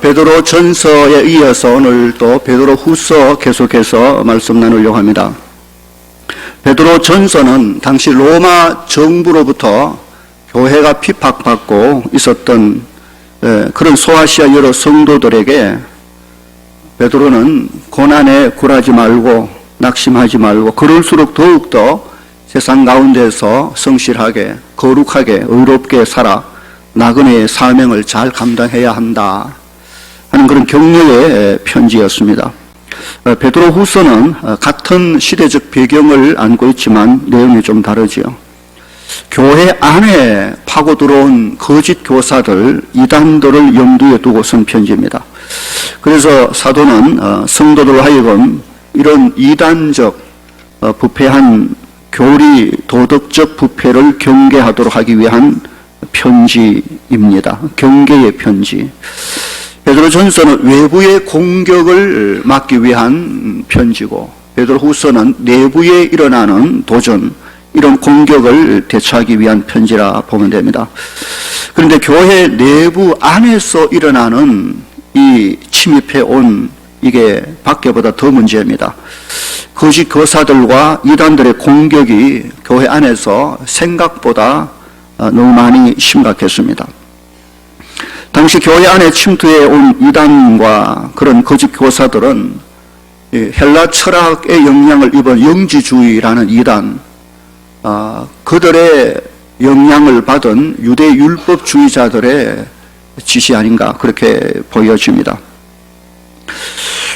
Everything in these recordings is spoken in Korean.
베드로 전서에 이어서 오늘 또 베드로 후서 계속해서 말씀 나누려고 합니다. 베드로 전서는 당시 로마 정부로부터 교회가 핍박받고 있었던 그런 소아시아 여러 성도들에게 베드로는 고난에 굴하지 말고 낙심하지 말고 그럴수록 더욱더 세상 가운데서 성실하게 거룩하게 의롭게 살아 나그네의 사명을 잘 감당해야 한다 하는 그런 격려의 편지였습니다. 베드로 후서는 같은 시대적 배경을 안고 있지만 내용이 좀 다르지요. 교회 안에 파고 들어온 거짓 교사들, 이단들을 염두에 두고 쓴 편지입니다. 그래서 사도는 성도들 하여금 이런 이단적 부패한 교리 도덕적 부패를 경계하도록 하기 위한 편지입니다. 경계의 편지. 베드로 전서는 외부의 공격을 막기 위한 편지고 베드로 후서는 내부에 일어나는 도전, 이런 공격을 대처하기 위한 편지라 보면 됩니다. 그런데 교회 내부 안에서 일어나는 이 침입해 온 이게 밖에보다 더 문제입니다. 거짓 교사들과 이단들의 공격이 교회 안에서 생각보다 너무 많이 심각했습니다. 당시 교회 안에 침투해 온 이단과 그런 거짓 교사들은 헬라 철학의 영향을 입은 영지주의라는 이단, 그들의 영향을 받은 유대 율법주의자들의 짓이 아닌가 그렇게 보여집니다.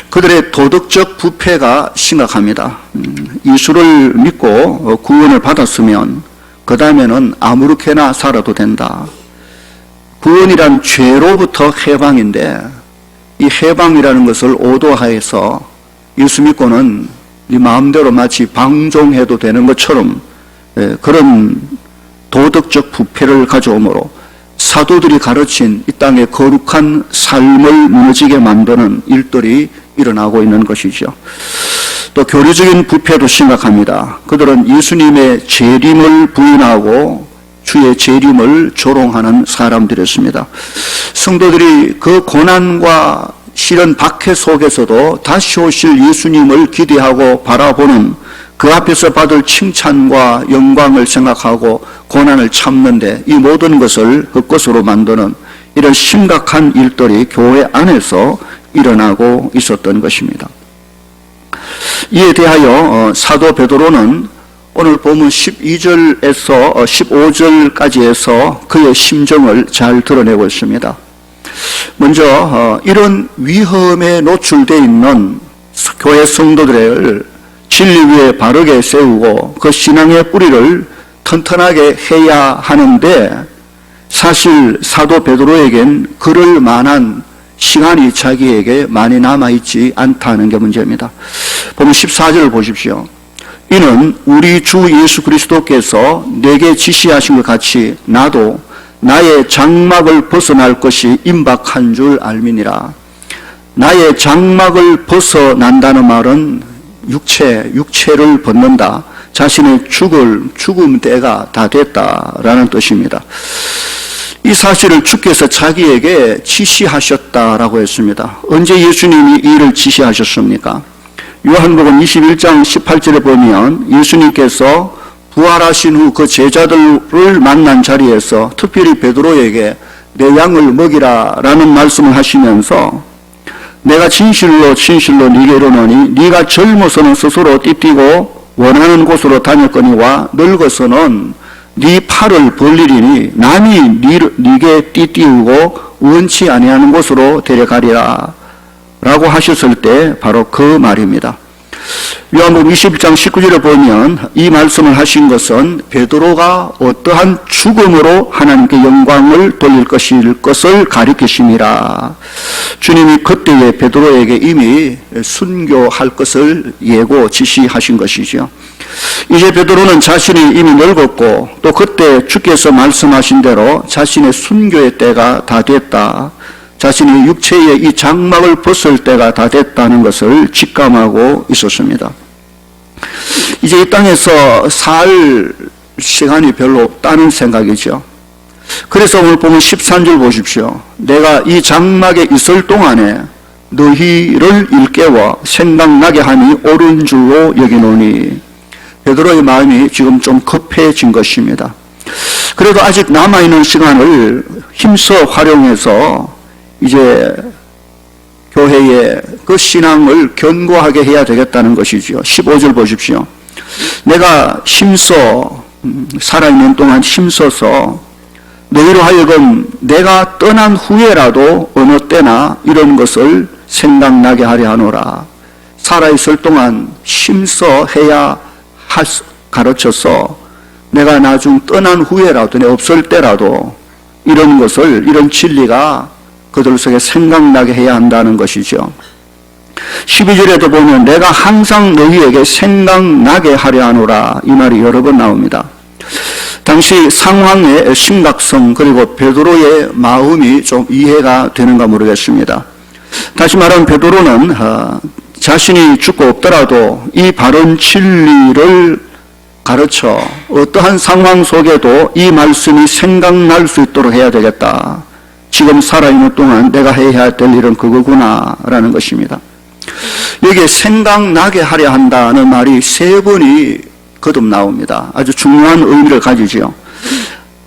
그들의 도덕적 부패가 심각합니다. 예수를 믿고 구원을 받았으면 그 다음에는 아무렇게나 살아도 된다. 구원이란 죄로부터 해방인데 이 해방이라는 것을 오도하여서 예수 믿고는 네 마음대로 마치 방종해도 되는 것처럼 그런 도덕적 부패를 가져오므로 사도들이 가르친 이 땅의 거룩한 삶을 무너지게 만드는 일들이 일어나고 있는 것이죠. 또 교리적인 부패도 심각합니다. 그들은 예수님의 재림을 부인하고 주의 재림을 조롱하는 사람들이었습니다. 성도들이 그 고난과 시련 박해 속에서도 다시 오실 예수님을 기대하고 바라보는 그 앞에서 받을 칭찬과 영광을 생각하고 고난을 참는데 이 모든 것을 헛것으로 만드는 이런 심각한 일들이 교회 안에서 일어나고 있었던 것입니다. 이에 대하여 사도 베드로는 오늘 본문 12절에서 15절까지 해서 그의 심정을 잘 드러내고 있습니다. 먼저 이런 위험에 노출되어 있는 교회 성도들을 진리 위에 바르게 세우고 그 신앙의 뿌리를 튼튼하게 해야 하는데 사실 사도 베드로에겐 그럴 만한 시간이 자기에게 많이 남아있지 않다는 게 문제입니다. 보면 14절을 보십시오. 이는 우리 주 예수 그리스도께서 내게 지시하신 것 같이 나도 나의 장막을 벗어날 것이 임박한 줄 알미니라. 나의 장막을 벗어난다는 말은 육체를 벗는다. 자신의 죽음 때가 다 됐다라는 뜻입니다. 이 사실을 주께서 자기에게 지시하셨다라고 했습니다. 언제 예수님이 이 일을 지시하셨습니까? 요한복음 21장 18절에 보면 예수님께서 부활하신 후 그 제자들을 만난 자리에서 특별히 베드로에게 내 양을 먹이라 라는 말씀을 하시면서 내가 진실로 네게 이르노니 네가 젊어서는 스스로 띠띠고 원하는 곳으로 다녔거니와 늙어서는 네 팔을 벌리리니 남이 네게 띠띠우고 원치 아니하는 곳으로 데려가리라 라고 하셨을 때 바로 그 말입니다. 요한복음 21장 19절에 보면 이 말씀을 하신 것은 베드로가 어떠한 죽음으로 하나님께 영광을 돌릴 것을 가리키심이라. 주님이 그때에 베드로에게 이미 순교할 것을 예고 지시하신 것이죠. 이제 베드로는 자신이 이미 늙었고 또 그때 주께서 말씀하신 대로 자신의 순교의 때가 다 됐다. 자신의 육체의 이 장막을 벗을 때가 다 됐다는 것을 직감하고 있었습니다. 이제 이 땅에서 살 시간이 별로 없다는 생각이죠. 그래서 오늘 보면 13절 보십시오. 내가 이 장막에 있을 동안에 너희를 일깨워 생각나게 함이 옳은 줄로 여기노니. 베드로의 마음이 지금 좀 급해진 것입니다. 그래도 아직 남아있는 시간을 힘써 활용해서 이제 교회의 그 신앙을 견고하게 해야 되겠다는 것이죠. 15절 보십시오. 내가 힘써 살아있는 동안 힘써서 너희로 하여금 내가 떠난 후에라도 어느 때나 이런 것을 생각나게 하려 하노라. 살아있을 동안 힘써 해야 가르쳐서 내가 나중 떠난 후에라도 내 없을 때라도 이런 것을, 이런 진리가 그들 속에 생각나게 해야 한다는 것이죠. 12절에도 보면 내가 항상 너희에게 생각나게 하려 하노라, 이 말이 여러 번 나옵니다. 당시 상황의 심각성 그리고 베드로의 마음이 좀 이해가 되는가 모르겠습니다. 다시 말하면 베드로는 자신이 죽고 없더라도 이 바른 진리를 가르쳐 어떠한 상황 속에도 이 말씀이 생각날 수 있도록 해야 되겠다. 지금 살아있는 동안 내가 해야 될 일은 그거구나 라는 것입니다. 여기에 생각나게 하려 한다는 말이 3번이 거듭 나옵니다. 아주 중요한 의미를 가지죠.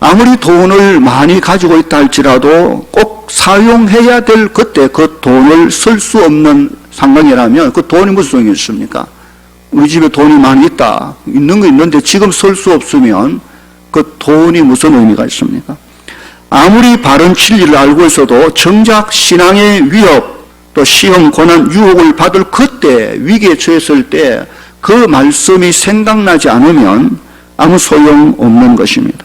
아무리 돈을 많이 가지고 있다 할지라도 꼭 사용해야 될 그때 그 돈을 쓸 수 없는 상황이라면 그 돈이 무슨 소용이 있습니까? 우리 집에 돈이 많이 있다. 있는 거 있는데 지금 쓸 수 없으면 그 돈이 무슨 의미가 있습니까? 아무리 바른 진리를 알고 있어도 정작 신앙의 위협, 또 시험, 고난, 유혹을 받을 그때, 위기에 처했을 때 그 말씀이 생각나지 않으면 아무 소용없는 것입니다.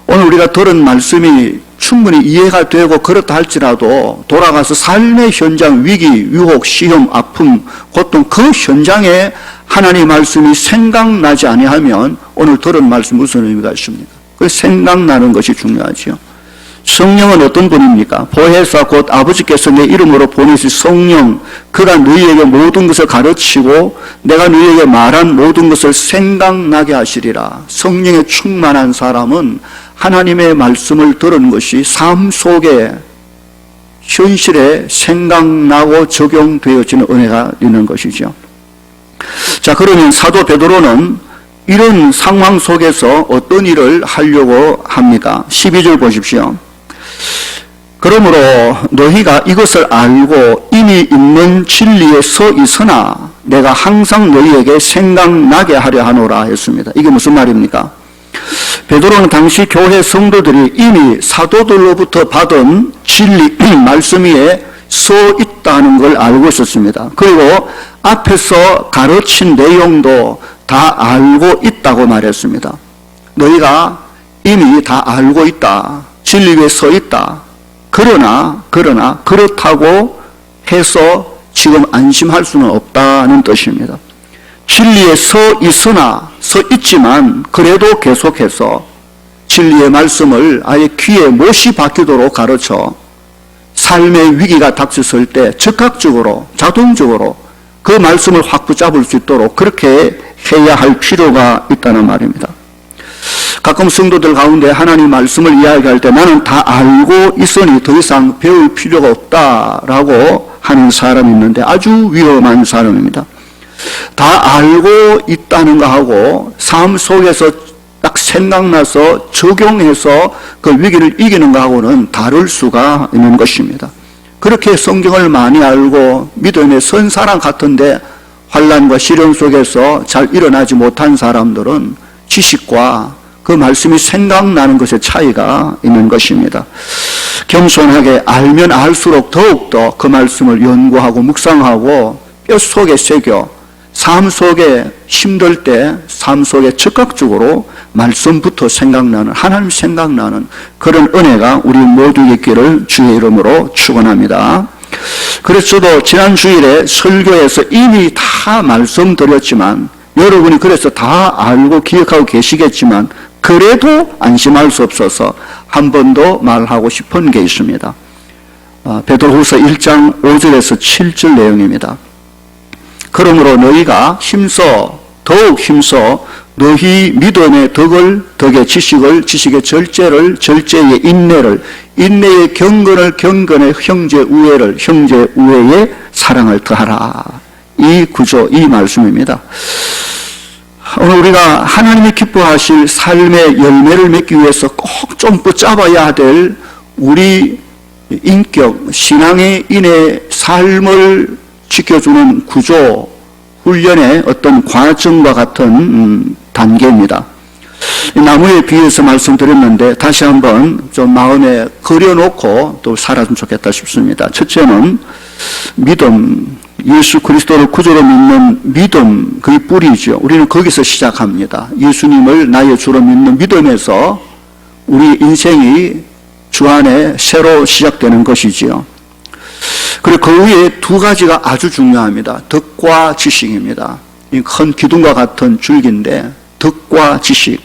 오늘 우리가 들은 말씀이 충분히 이해가 되고 그렇다 할지라도 돌아가서 삶의 현장, 위기, 유혹, 시험, 아픔, 고통 그 현장에 하나님의 말씀이 생각나지 아니하면 오늘 들은 말씀 무슨 의미가 있습니까? 그 생각나는 것이 중요하지요. 성령은 어떤 분입니까? 보혜사 곧 아버지께서 내 이름으로 보내신 성령, 그가 너희에게 모든 것을 가르치고 내가 너희에게 말한 모든 것을 생각나게 하시리라. 성령에 충만한 사람은 하나님의 말씀을 들은 것이 삶 속에 현실에 생각나고 적용되어지는 은혜가 있는 것이죠. 자, 그러면 사도 베드로는 이런 상황 속에서 어떤 일을 하려고 합니까? 12절 보십시오. 그러므로 너희가 이것을 알고 이미 있는 진리에 서 있으나 내가 항상 너희에게 생각나게 하려 하노라 했습니다. 이게 무슨 말입니까? 베드로는 당시 교회 성도들이 이미 사도들로부터 받은 진리 말씀 위에 서 있다는 걸 알고 있었습니다. 그리고 앞에서 가르친 내용도 다 알고 있다고 말했습니다. 너희가 이미 다 알고 있다. 진리 위에 서 있다. 그러나 그렇다고 해서 지금 안심할 수는 없다는 뜻입니다. 진리에 서 있지만 그래도 계속해서 진리의 말씀을 아예 귀에 못이 박히도록 가르쳐 삶의 위기가 닥쳤을 때 즉각적으로 자동적으로 그 말씀을 확 붙잡을 수 있도록 그렇게 해야 할 필요가 있다는 말입니다. 가끔 성도들 가운데 하나님 말씀을 이야기할 때 나는 다 알고 있으니 더 이상 배울 필요가 없다라고 하는 사람이 있는데 아주 위험한 사람입니다. 다 알고 있다는 거하고 삶 속에서 딱 생각나서 적용해서 그 위기를 이기는 거하고는 다를 수가 있는 것입니다. 그렇게 성경을 많이 알고 믿음의 선 사람 같은데 환난과 시련 속에서 잘 일어나지 못한 사람들은 지식과 그 말씀이 생각나는 것의 차이가 있는 것입니다. 겸손하게 알면 알수록 더욱더 그 말씀을 연구하고 묵상하고 뼛속에 새겨 삶 속에 힘들 때 삶 속에 즉각적으로 말씀부터 생각나는 하나님 생각나는 그런 은혜가 우리 모두에게 있기를 주의 이름으로 축원합니다. 그래서 저도 지난 주일에 설교에서 이미 다 말씀드렸지만 여러분이 그래서 다 알고 기억하고 계시겠지만 그래도 안심할 수 없어서 한 번 더 말하고 싶은 게 있습니다. 베드로후서 1장 5절에서 7절 내용입니다. 그러므로 너희가 더욱 힘써 너희 믿음의 덕을, 덕의 지식을, 지식의 절제를, 절제의 인내를, 인내의 경건을, 경건의 형제 우애를, 형제 우애의 사랑을 더하라. 이 구조, 이 말씀입니다. 오늘 우리가 하나님이 기뻐하실 삶의 열매를 맺기 위해서 꼭 좀 붙잡아야 될 우리 인격, 신앙의 인의 삶을 지켜주는 구조, 훈련의 어떤 과정과 같은 단계입니다. 나무에 비해서 말씀드렸는데 다시 한번 좀 마음에 그려놓고 또 살았으면 좋겠다 싶습니다. 첫째는 믿음, 예수 그리스도를 구주로 믿는 믿음, 그게 뿌리죠. 우리는 거기서 시작합니다. 예수님을 나의 주로 믿는 믿음에서 우리 인생이 주 안에 새로 시작되는 것이지요. 그리고 그 위에 두 가지가 아주 중요합니다. 덕과 지식입니다. 이 큰 기둥과 같은 줄기인데 덕과 지식.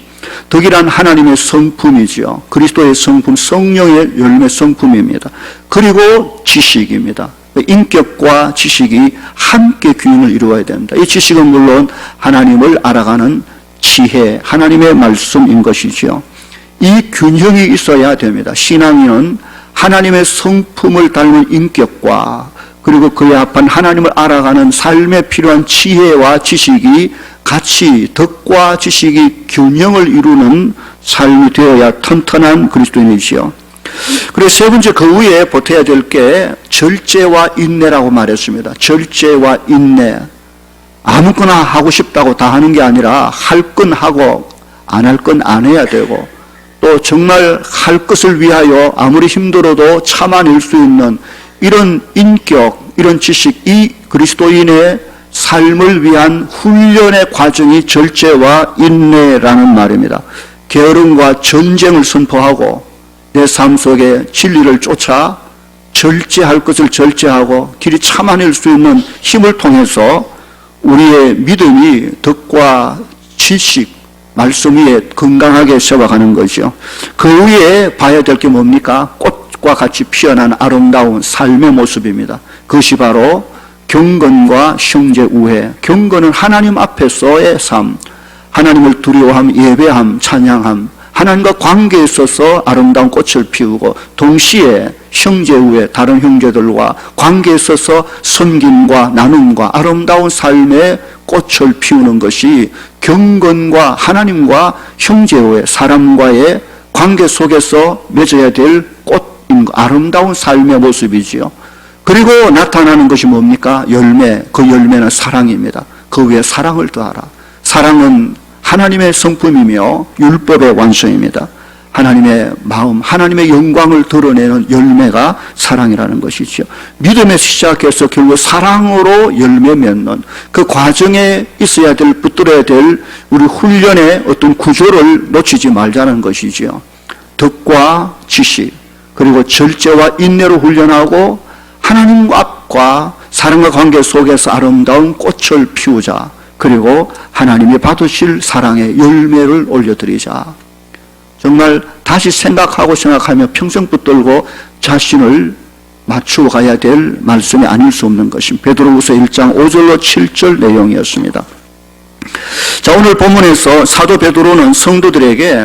덕이란 하나님의 성품이지요. 그리스도의 성품, 성령의 열매 성품입니다. 그리고 지식입니다. 인격과 지식이 함께 균형을 이루어야 됩니다. 이 지식은 물론 하나님을 알아가는 지혜, 하나님의 말씀인 것이지요. 이 균형이 있어야 됩니다. 신앙인은 하나님의 성품을 닮은 인격과 그리고 그에 합한 하나님을 알아가는 삶에 필요한 지혜와 지식이 같이 덕과 지식이 균형을 이루는 삶이 되어야 튼튼한 그리스도인이지요. 그리고 세 번째 그 위에 보태야 될 게 절제와 인내라고 말했습니다. 절제와 인내. 아무거나 하고 싶다고 다 하는 게 아니라 할 건 하고 안 할 건 안 해야 되고 또 정말 할 것을 위하여 아무리 힘들어도 참아낼 수 있는 이런 인격, 이런 지식, 이 그리스도인의 삶을 위한 훈련의 과정이 절제와 인내라는 말입니다. 게으름과 전쟁을 선포하고 내 삶 속에 진리를 쫓아 절제할 것을 절제하고 길이 참아낼 수 있는 힘을 통해서 우리의 믿음이 덕과 지식, 말씀 위에 건강하게 세워가는 거죠. 그 위에 봐야 될 게 뭡니까? 꽃과 같이 피어난 아름다운 삶의 모습입니다. 그것이 바로 경건과 형제 우애. 경건은 하나님 앞에서의 삶, 하나님을 두려워함, 예배함, 찬양함, 하나님과 관계에 있어서 아름다운 꽃을 피우고 동시에 형제 우애, 다른 형제들과 관계에 있어서 섬김과 나눔과 아름다운 삶의 꽃을 피우는 것이 경건과 하나님과 형제 우애, 사람과의 관계 속에서 맺어야 될 꽃인 아름다운 삶의 모습이지요. 그리고 나타나는 것이 뭡니까? 열매. 그 열매는 사랑입니다. 그 위에 사랑을 더하라. 사랑은 하나님의 성품이며 율법의 완성입니다. 하나님의 마음, 하나님의 영광을 드러내는 열매가 사랑이라는 것이죠. 믿음에서 시작해서 결국 사랑으로 열매 맺는 그 과정에 있어야 될, 붙들어야 될 우리 훈련의 어떤 구조를 놓치지 말자는 것이죠. 덕과 지식, 그리고 절제와 인내로 훈련하고 하나님과 사랑과 관계 속에서 아름다운 꽃을 피우자. 그리고 하나님이 받으실 사랑의 열매를 올려드리자. 정말 다시 생각하며 평생 붙들고 자신을 맞추어 가야 될 말씀이 아닐 수 없는 것입니다. 베드로후서 1장 5절로 7절 내용이었습니다. 자, 오늘 본문에서 사도 베드로는 성도들에게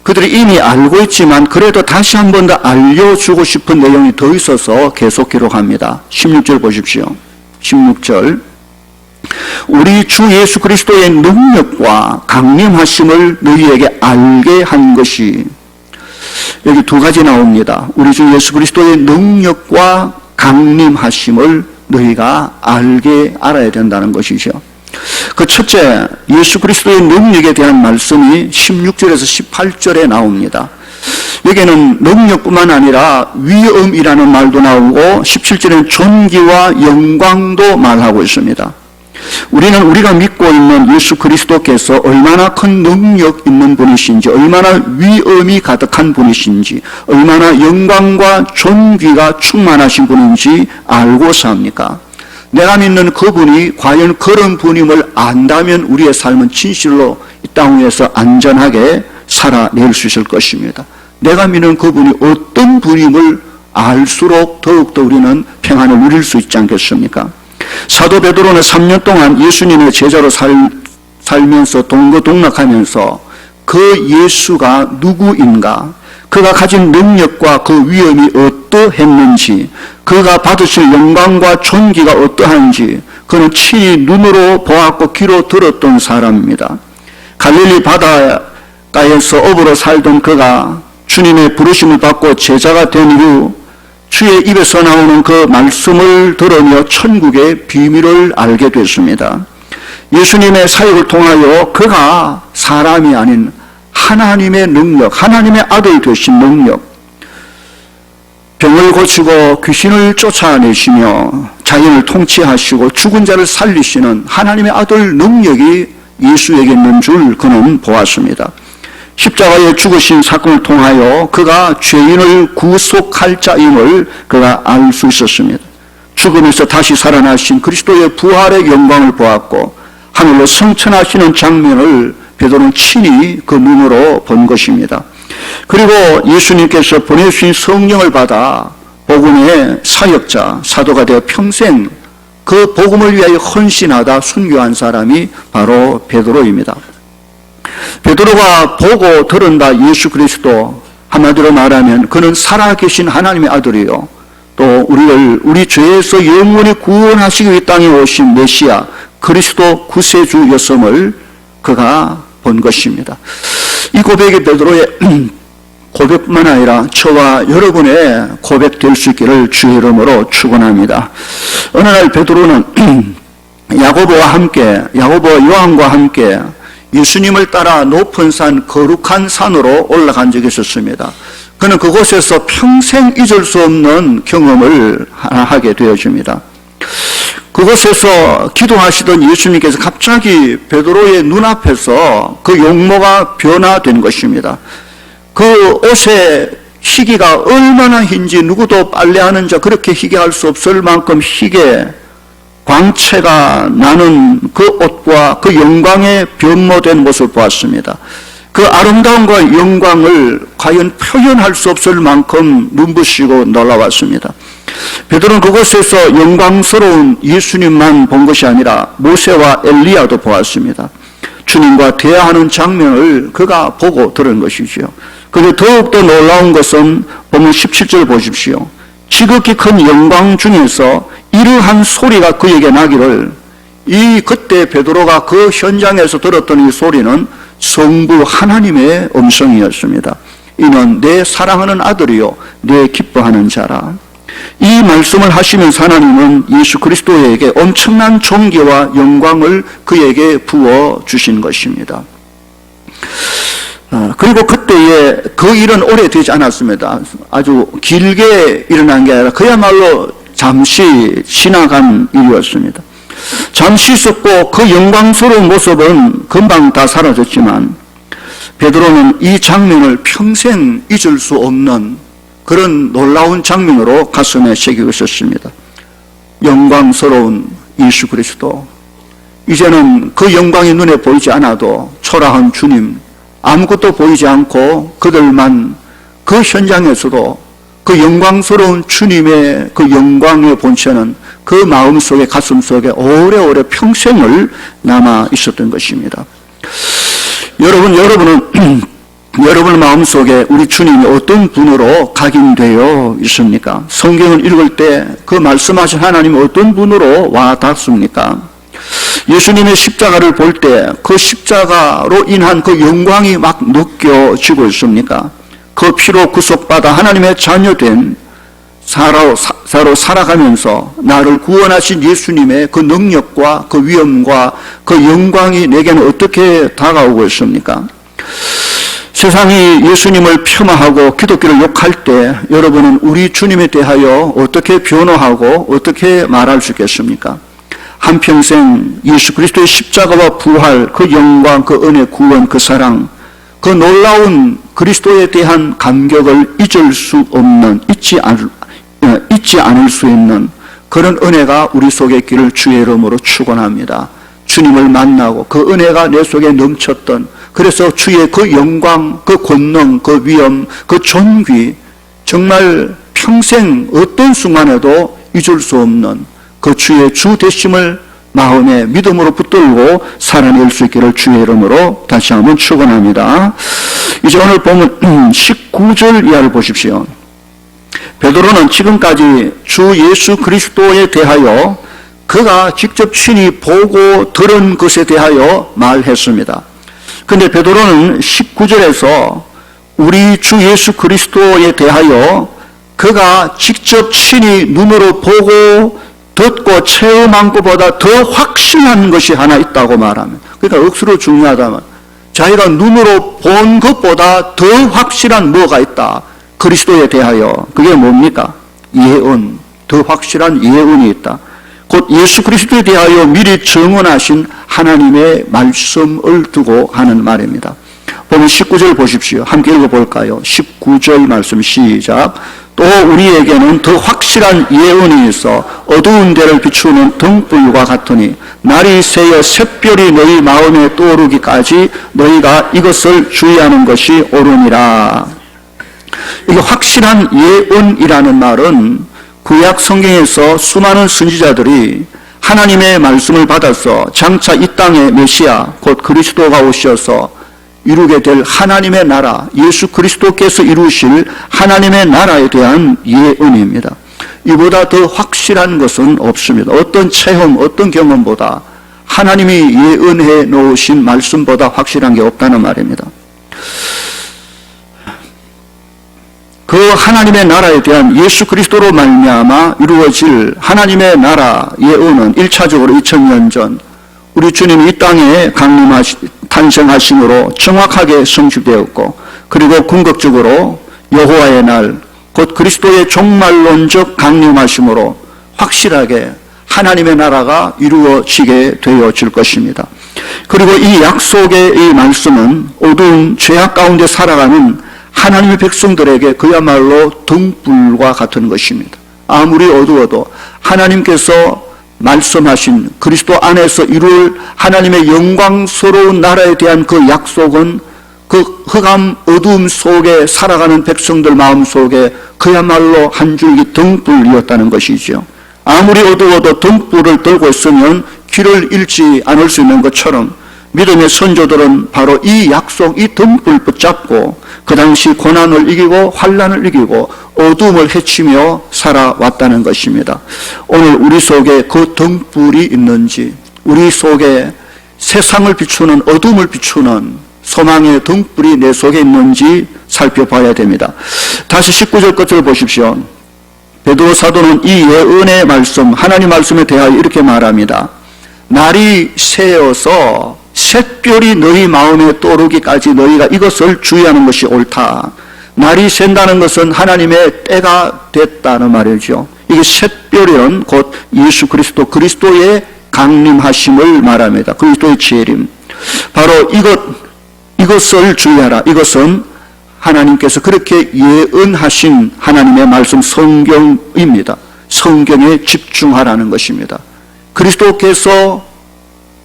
그들이 이미 알고 있지만 그래도 다시 한 번 더 알려주고 싶은 내용이 더 있어서 계속 기록합니다. 16절 보십시오. 16절. 우리 주 예수 그리스도의 능력과 강림하심을 너희에게 알게 한 것이, 여기 두 가지 나옵니다. 우리 주 예수 그리스도의 능력과 강림하심을 너희가 알아야 된다는 것이죠. 그 첫째, 예수 그리스도의 능력에 대한 말씀이 16절에서 18절에 나옵니다. 여기에는 능력뿐만 아니라 위엄이라는 말도 나오고 17절에는 존귀와 영광도 말하고 있습니다. 우리가 믿고 있는 예수 그리스도께서 얼마나 큰 능력 있는 분이신지, 얼마나 위엄이 가득한 분이신지, 얼마나 영광과 존귀가 충만하신 분인지 알고 삽니까? 내가 믿는 그분이 과연 그런 분임을 안다면 우리의 삶은 진실로 이 땅 위에서 안전하게 살아낼 수 있을 것입니다. 내가 믿는 그분이 어떤 분임을 알수록 더욱더 우리는 평안을 누릴 수 있지 않겠습니까? 사도 베드로는 3년 동안 예수님의 제자로 살면서 동거동락하면서 그 예수가 누구인가, 그가 가진 능력과 그 위엄이 어떠했는지, 그가 받으실 영광과 존귀가 어떠한지 그는 친히 눈으로 보았고 귀로 들었던 사람입니다. 갈릴리 바닷가에서 어부로 살던 그가 주님의 부르심을 받고 제자가 된 이후 주의 입에서 나오는 그 말씀을 들으며 천국의 비밀을 알게 됐습니다. 예수님의 사역을 통하여 그가 사람이 아닌 하나님의 능력, 하나님의 아들 되신 능력, 병을 고치고 귀신을 쫓아내시며 자연을 통치하시고 죽은 자를 살리시는 하나님의 아들 능력이 예수에게 있는 줄 그는 보았습니다. 십자가에 죽으신 사건을 통하여 그가 죄인을 구속할 자임을 그가 알 수 있었습니다. 죽음에서 다시 살아나신 그리스도의 부활의 영광을 보았고 하늘로 승천하시는 장면을 베드로는 친히 그 눈으로 본 것입니다. 그리고 예수님께서 보내주신 성령을 받아 복음의 사역자, 사도가 되어 평생 그 복음을 위하여 헌신하다 순교한 사람이 바로 베드로입니다. 베드로가 보고 들은다 예수 그리스도, 한마디로 말하면 그는 살아계신 하나님의 아들이요, 또 우리 죄에서 영원히 구원하시기 위해 땅에 오신 메시아 그리스도 구세주였음을 그가 본 것입니다. 이 고백이 베드로의 고백뿐만 아니라 저와 여러분의 고백 될 수 있기를 주의 이름으로 축원합니다. 어느 날 베드로는 야고보와 요한과 함께 예수님을 따라 높은 산, 거룩한 산으로 올라간 적이 있었습니다. 그는 그곳에서 평생 잊을 수 없는 경험을 하게 되어집니다. 그곳에서 기도하시던 예수님께서 갑자기 베드로의 눈앞에서 그 용모가 변화된 것입니다. 그 옷의 희기가 얼마나 흰지 누구도 빨래하는 자 그렇게 희게할 수 없을 만큼 희게 광채가 나는 그 옷과 그 영광의 변모된 모습을 보았습니다. 그 아름다움과 영광을 과연 표현할 수 없을 만큼 눈부시고 놀라웠습니다. 베드로는 그곳에서 영광스러운 예수님만 본 것이 아니라 모세와 엘리야도 보았습니다. 주님과 대화하는 장면을 그가 보고 들은 것이지요. 그런데 더욱더 놀라운 것은 본문 17절 보십시오. 지극히 큰 영광 중에서 이러한 소리가 그에게 나기를, 그때 베드로가 그 현장에서 들었던 이 소리는 성부 하나님의 음성이었습니다. 이는 내 사랑하는 아들이요 내 기뻐하는 자라. 이 말씀을 하시면서 하나님은 예수 그리스도에게 엄청난 존귀와 영광을 그에게 부어주신 것입니다. 그리고 그때에 그 일은 오래되지 않았습니다. 아주 길게 일어난 게 아니라 그야말로 잠시 지나간 일이었습니다. 잠시 있었고 그 영광스러운 모습은 금방 다 사라졌지만 베드로는 이 장면을 평생 잊을 수 없는 그런 놀라운 장면으로 가슴에 새기고 있었습니다. 영광스러운 예수 그리스도, 이제는 그 영광이 눈에 보이지 않아도 초라한 주님, 아무것도 보이지 않고 그들만 그 현장에서도 그 영광스러운 주님의 그 영광의 본체는 그 마음속에 가슴속에 오래오래 평생을 남아 있었던 것입니다. 여러분은 여러분 마음속에 우리 주님이 어떤 분으로 각인되어 있습니까? 성경을 읽을 때 그 말씀하신 하나님이 어떤 분으로 와 닿습니까? 예수님의 십자가를 볼 때 그 십자가로 인한 그 영광이 막 느껴지고 있습니까? 그 피로 구속받아 하나님의 자녀된 사로 살아가면서 나를 구원하신 예수님의 그 능력과 그 위엄과 그 영광이 내게는 어떻게 다가오고 있습니까? 세상이 예수님을 폄하하고 기독교를 욕할 때 여러분은 우리 주님에 대하여 어떻게 변호하고 어떻게 말할 수 있겠습니까? 한평생 예수 그리스도의 십자가와 부활, 그 영광, 그 은혜, 구원, 그 사랑, 그 놀라운 그리스도에 대한 감격을 잊을 수 없는, 잊지 않을 수 있는 그런 은혜가 우리 속에 있기를 주의 이름으로 축원합니다. 주님을 만나고 그 은혜가 내 속에 넘쳤던, 그래서 주의 그 영광, 그 권능, 그 위엄, 그 존귀, 정말 평생 어떤 순간에도 잊을 수 없는 그 주의 주 되심을 마음에 믿음으로 붙들고 살아낼 수 있기를 주의 이름으로 다시 한번 축원합니다. 이제 오늘 보면 19절 이하를 보십시오. 베드로는 지금까지 주 예수 그리스도에 대하여 그가 직접 친히 보고 들은 것에 대하여 말했습니다. 그런데 베드로는 19절에서 우리 주 예수 그리스도에 대하여 그가 직접 친히 눈으로 보고 듣고 체험한 것보다 더 확신한 것이 하나 있다고 말합니다. 그러니까 억수로 중요하다면 자기가 눈으로 본 것보다 더 확실한 뭐가 있다. 그리스도에 대하여. 그게 뭡니까? 예언. 더 확실한 예언이 있다. 곧 예수 그리스도에 대하여 미리 증언하신 하나님의 말씀을 두고 하는 말입니다. 보면 19절 보십시오. 함께 읽어볼까요? 19절 말씀 시작. 또 우리에게는 더 확실한 예언이 있어 어두운 데를 비추는 등불과 같으니 날이 새어 샛별이 너희 마음에 떠오르기까지 너희가 이것을 주의하는 것이 옳으니라. 이게 확실한 예언이라는 말은 구약 성경에서 수많은 선지자들이 하나님의 말씀을 받아서 장차 이 땅의 메시아 곧 그리스도가 오셔서 이루게 될 하나님의 나라, 예수 그리스도께서 이루실 하나님의 나라에 대한 예언입니다. 이보다 더 확실한 것은 없습니다. 어떤 체험, 어떤 경험보다 하나님이 예언해 놓으신 말씀보다 확실한 게 없다는 말입니다. 그 하나님의 나라에 대한 예수 그리스도로 말미암아 이루어질 하나님의 나라 예언은 1차적으로 2000년 전 우리 주님이 이 땅에 탄생하심으로 정확하게 성취되었고, 그리고 궁극적으로 여호와의 날, 곧 그리스도의 종말론적 강림하심으로 확실하게 하나님의 나라가 이루어지게 되어질 것입니다. 그리고 이 약속의 이 말씀은 어두운 죄악 가운데 살아가는 하나님의 백성들에게 그야말로 등불과 같은 것입니다. 아무리 어두워도 하나님께서 말씀하신 그리스도 안에서 이룰 하나님의 영광스러운 나라에 대한 그 약속은 그 흑암 어두움 속에 살아가는 백성들 마음 속에 그야말로 한 줄기 등불이었다는 것이죠. 아무리 어두워도 등불을 들고 있으면 길을 잃지 않을 수 있는 것처럼 믿음의 선조들은 바로 이 약속, 이 등불 붙잡고 그 당시 고난을 이기고 환난을 이기고 어둠을 헤치며 살아왔다는 것입니다. 오늘 우리 속에 그 등불이 있는지, 우리 속에 세상을 비추는 어둠을 비추는 소망의 등불이 내 속에 있는지 살펴봐야 됩니다. 다시 19절 끝을 보십시오. 베드로 사도는 이 예언의 말씀, 하나님 말씀에 대하여 이렇게 말합니다. 날이 새어서 샛별이 너희 마음에 떠오르기까지 너희가 이것을 주의하는 것이 옳다. 날이 샌다는 것은 하나님의 때가 됐다는 말이죠. 이게 샛별이란 곧 예수 그리스도, 그리스도의 강림하심을 말합니다. 그리스도의 재림. 바로 이것을 주의하라. 이것은 하나님께서 그렇게 예언하신 하나님의 말씀 성경입니다. 성경에 집중하라는 것입니다. 그리스도께서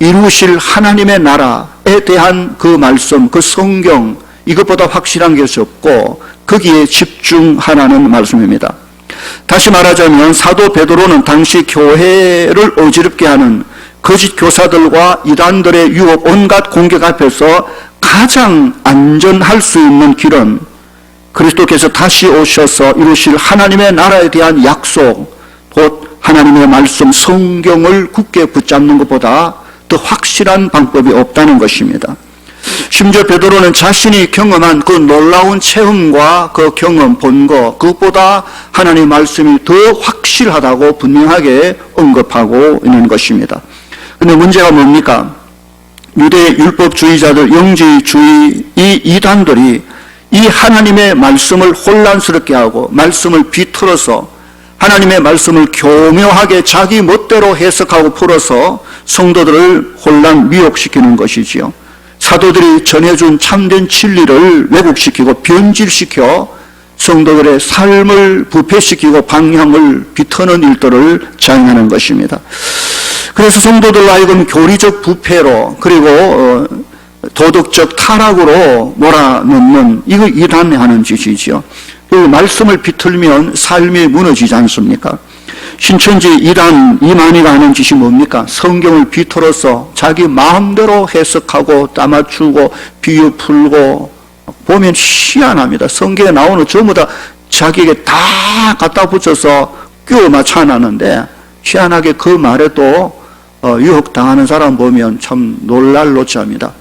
이루실 하나님의 나라에 대한 그 말씀, 그 성경, 이것보다 확실한 것이 없고 거기에 집중하라는 말씀입니다. 다시 말하자면 사도 베드로는 당시 교회를 어지럽게 하는 거짓 교사들과 이단들의 유혹, 온갖 공격 앞에서 가장 안전할 수 있는 길은 그리스도께서 다시 오셔서 이루실 하나님의 나라에 대한 약속, 곧 하나님의 말씀, 성경을 굳게 붙잡는 것보다 더 확실한 방법이 없다는 것입니다. 심지어 베드로는 자신이 경험한 그 놀라운 체험과 그 경험, 본 것, 그것보다 하나님의 말씀이 더 확실하다고 분명하게 언급하고 있는 것입니다. 그런데 문제가 뭡니까? 유대 율법주의자들, 영지주의 이 이단들이 이 하나님의 말씀을 혼란스럽게 하고 말씀을 비틀어서 하나님의 말씀을 교묘하게 자기 멋대로 해석하고 풀어서 성도들을 혼란 미혹시키는 것이지요. 사도들이 전해준 참된 진리를 왜곡시키고 변질시켜 성도들의 삶을 부패시키고 방향을 비트는 일들을 자행하는 것입니다. 그래서 성도들로 하여금 교리적 부패로 그리고 도덕적 타락으로 몰아넣는, 이거 이단하는 짓이지요. 그 말씀을 비틀면 삶이 무너지지 않습니까? 신천지 이단 이만희가 하는 짓이 뭡니까? 성경을 비틀어서 자기 마음대로 해석하고 따맞추고 비유 풀고 보면 희한합니다. 성경에 나오는 전부 다 자기에게 다 갖다 붙여서 끼워 맞춰놨는데 희한하게 그 말에도 유혹당하는 사람 보면 참 놀랄 노릇합니다.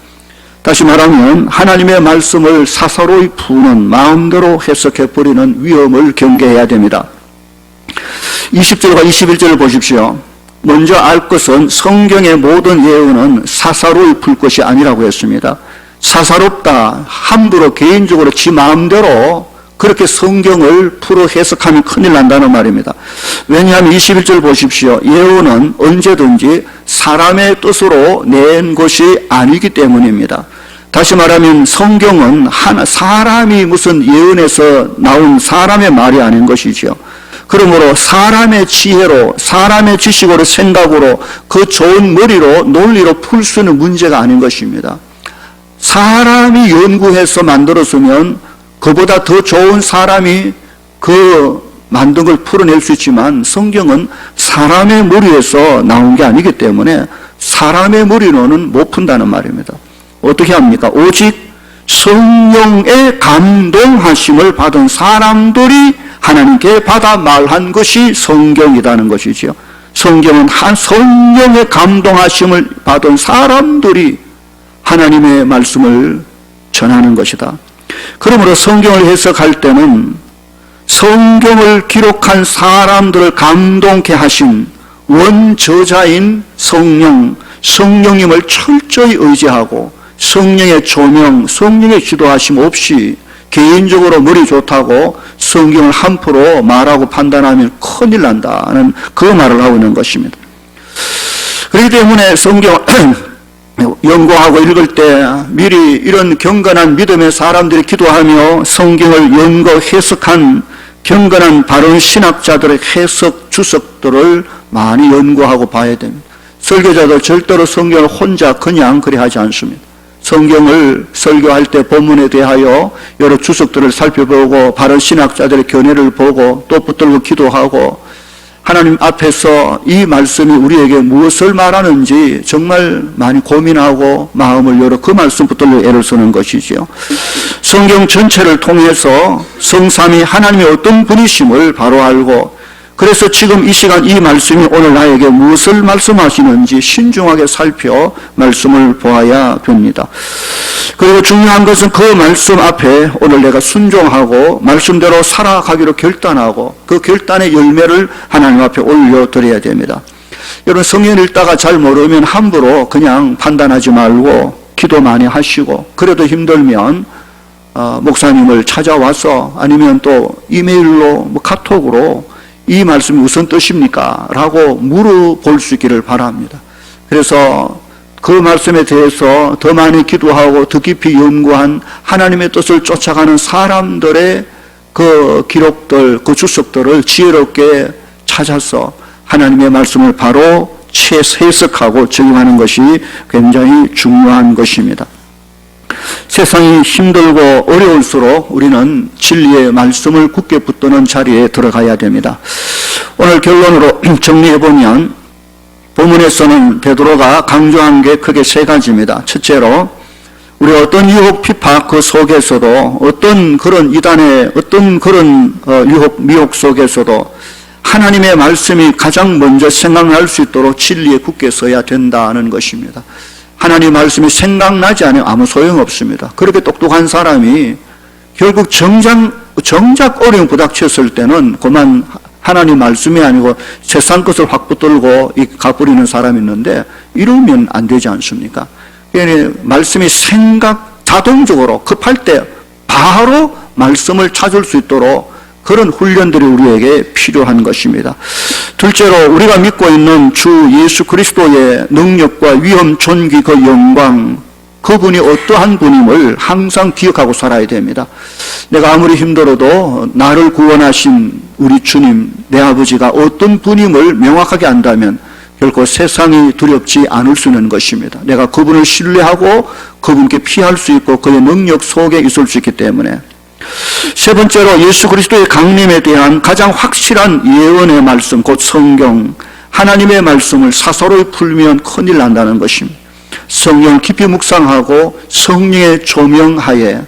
다시 말하면 하나님의 말씀을 사사로이 푸는 마음대로 해석해버리는 위험을 경계해야 됩니다. 20절과 21절을 보십시오. 먼저 알 것은 성경의 모든 예언은 사사로이 풀 것이 아니라고 했습니다. 사사롭다, 함부로 개인적으로 지 마음대로 그렇게 성경을 풀어 해석하면 큰일 난다는 말입니다. 왜냐하면 21절 보십시오. 예언은 언제든지 사람의 뜻으로 낸 것이 아니기 때문입니다. 다시 말하면 성경은 사람이 무슨 예언에서 나온 사람의 말이 아닌 것이죠. 그러므로 사람의 지혜로, 사람의 지식으로, 생각으로, 그 좋은 머리로, 논리로 풀 수 있는 문제가 아닌 것입니다. 사람이 연구해서 만들었으면 그보다 더 좋은 사람이 그 만든 걸 풀어낼 수 있지만 성경은 사람의 머리에서 나온 게 아니기 때문에 사람의 머리로는 못 푼다는 말입니다. 어떻게 합니까? 오직 성령의 감동하심을 받은 사람들이 하나님께 받아 말한 것이 성경이라는 것이죠. 성경은 한 성령의 감동하심을 받은 사람들이 하나님의 말씀을 전하는 것이다. 그러므로 성경을 해석할 때는 성경을 기록한 사람들을 감동케 하신 원저자인 성령님을 철저히 의지하고 성령의 조명, 성령의 지도하심 없이 개인적으로 머리 좋다고 성경을 함부로 말하고 판단하면 큰일 난다는 그 말을 하고 있는 것입니다. 그렇기 때문에 성경을 연구하고 읽을 때 미리 이런 경건한 믿음의 사람들이 기도하며 성경을 연구 해석한 경건한 바른 신학자들의 해석 주석들을 많이 연구하고 봐야 됩니다. 설교자도 절대로 성경을 혼자 그냥 그리 하지 않습니다. 성경을 설교할 때 본문에 대하여 여러 주석들을 살펴보고 바른 신학자들의 견해를 보고 또 붙들고 기도하고 하나님 앞에서 이 말씀이 우리에게 무엇을 말하는지 정말 많이 고민하고 마음을 열어 그 말씀 붙들고 애를 쓰는 것이죠. 성경 전체를 통해서 성삼위 하나님의 어떤 분이심을 바로 알고 그래서 지금 이 시간 이 말씀이 오늘 나에게 무엇을 말씀하시는지 신중하게 살펴 말씀을 보아야 됩니다. 그리고 중요한 것은 그 말씀 앞에 오늘 내가 순종하고 말씀대로 살아가기로 결단하고 그 결단의 열매를 하나님 앞에 올려드려야 됩니다. 여러분 성경 읽다가 잘 모르면 함부로 그냥 판단하지 말고 기도 많이 하시고 그래도 힘들면 목사님을 찾아와서 아니면 또 이메일로 카톡으로 이 말씀이 무슨 뜻입니까? 라고 물어볼 수 있기를 바랍니다. 그래서 그 말씀에 대해서 더 많이 기도하고 더 깊이 연구한 하나님의 뜻을 쫓아가는 사람들의 그 기록들, 그 주석들을 지혜롭게 찾아서 하나님의 말씀을 바로 해석하고 적용하는 것이 굉장히 중요한 것입니다. 세상이 힘들고 어려울수록 우리는 진리의 말씀을 굳게 붙드는 자리에 들어가야 됩니다. 오늘 결론으로 정리해보면 본문에서는 베드로가 강조한 게 크게 세 가지입니다. 첫째로 우리 어떤 유혹 핍박 그 속에서도 어떤 그런 이단의 어떤 그런 유혹 미혹 속에서도 하나님의 말씀이 가장 먼저 생각날 수 있도록 진리에 굳게 서야 된다는 것입니다. 하나님 말씀이 생각나지 않으면 아무 소용없습니다. 그렇게 똑똑한 사람이 결국 정작 어려움 부닥쳤을 때는 그만 하나님 말씀이 아니고 세상 것을 확 붙들고 가버리는 사람이 있는데 이러면 안 되지 않습니까? 그러니까 말씀이 자동적으로 급할 때 바로 말씀을 찾을 수 있도록 그런 훈련들이 우리에게 필요한 것입니다. 둘째로 우리가 믿고 있는 주 예수 그리스도의 능력과 위엄, 존귀, 그 영광, 그분이 어떠한 분임을 항상 기억하고 살아야 됩니다. 내가 아무리 힘들어도 나를 구원하신 우리 주님, 내 아버지가 어떤 분임을 명확하게 안다면 결코 세상이 두렵지 않을 수 있는 것입니다. 내가 그분을 신뢰하고 그분께 피할 수 있고 그의 능력 속에 있을 수 있기 때문에 세 번째로 예수 그리스도의 강림에 대한 가장 확실한 예언의 말씀, 곧 성경, 하나님의 말씀을 사서로이 풀면 큰일 난다는 것입니다. 성경을 깊이 묵상하고 성령의 조명하에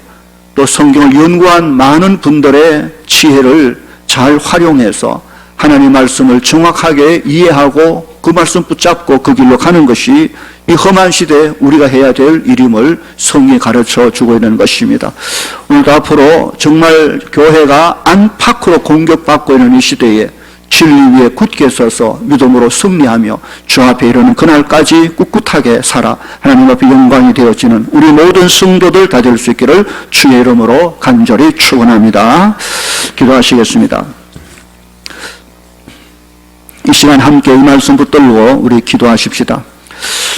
또 성경을 연구한 많은 분들의 지혜를 잘 활용해서 하나님의 말씀을 정확하게 이해하고 그 말씀 붙잡고 그 길로 가는 것이 이 험한 시대에 우리가 해야 될 일임을 성경이 가르쳐 주고 있는 것입니다. 오늘도 앞으로 정말 교회가 안팎으로 공격받고 있는 이 시대에 진리 위에 굳게 서서 믿음으로 승리하며 주 앞에 이르는 그날까지 꿋꿋하게 살아 하나님 앞에 영광이 되어지는 우리 모든 성도들 다 될 수 있기를 주의 이름으로 간절히 축원합니다. 기도하시겠습니다. 이 시간 함께 이 말씀 붙들고 우리 기도하십시다.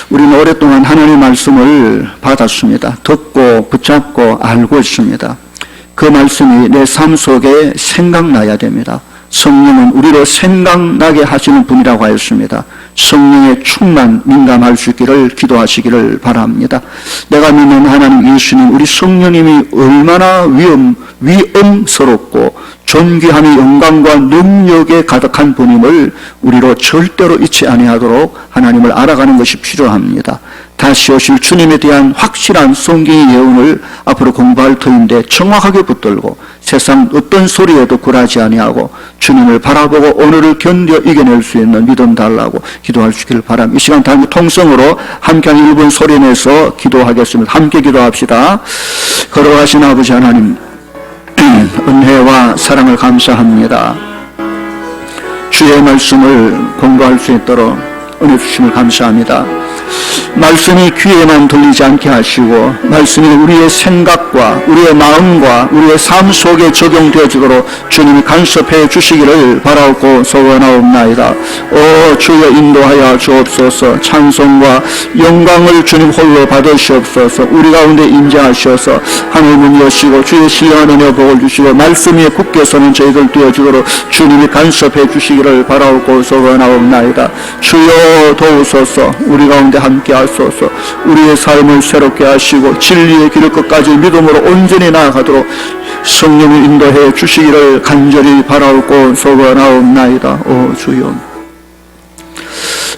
우리는 오랫동안 하나님의 말씀을 받았습니다. 듣고 붙잡고 알고 있습니다. 그 말씀이 내 삶 속에 생각나야 됩니다. 성령은 우리로 생각나게 하시는 분이라고 하였습니다. 성령의 충만 민감할 수 있기를 기도하시기를 바랍니다. 내가 믿는 하나님 예수님, 우리 성령님이 얼마나 위엄스럽고 존귀함의 영광과 능력에 가득한 분임을 우리로 절대로 잊지 아니하도록 하나님을 알아가는 것이 필요합니다. 다시 오실 주님에 대한 확실한 성경의 예언을 앞으로 공부할 터인데 정확하게 붙들고 세상 어떤 소리에도 굴하지 아니하고 주님을 바라보고 오늘을 견뎌 이겨낼 수 있는 믿음 달라고 기도할 수 있기를 바랍니다. 이 시간 다음 통성으로 함께 한 1분 소리내서 기도하겠습니다. 함께 기도합시다. 걸어가신 아버지 하나님, 은혜와 사랑을 감사합니다. 주의 말씀을 공부할 수 있도록 은혜 주심을 감사합니다. 말씀이 귀에만 들리지 않게 하시고 말씀이 우리의 생각과 우리의 마음과 우리의 삶 속에 적용되어지도록 주님이 간섭해 주시기를 바라고 소원하옵나이다. 오 주여 인도하여 주옵소서. 찬송과 영광을 주님 홀로 받으시옵소서. 우리 가운데 임재하셔서 하늘 문 여시고 주의 신령한 은혜 복을 주시고 말씀 위에 굳게 서는 저희들 되어지도록 주님이 간섭해 주시기를 바라고 소원하옵나이다. 주여 도우소서. 우리 가운데 함께 하소서. 우리의 삶을 새롭게 하시고 진리의 길을 끝까지 믿음으로 온전히 나아가도록 성령을 인도해 주시기를 간절히 바라고 소원하옵나이다. 오 주여,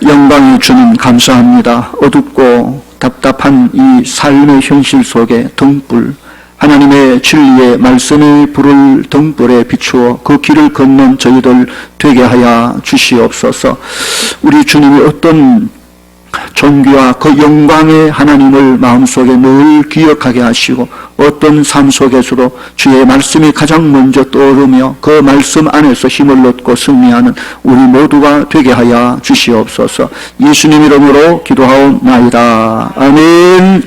영광의 주님 감사합니다. 어둡고 답답한 이 삶의 현실 속에 등불, 하나님의 진리의 말씀이 불을 등불에 비추어 그 길을 걷는 저희들 되게 하여 주시옵소서. 우리 주님이 어떤 존귀와 그 영광의 하나님을 마음속에 늘 기억하게 하시고 어떤 삶 속에서도 주의 말씀이 가장 먼저 떠오르며 그 말씀 안에서 힘을 얻고 승리하는 우리 모두가 되게 하여 주시옵소서. 예수님 이름으로 기도하옵나이다. 아멘.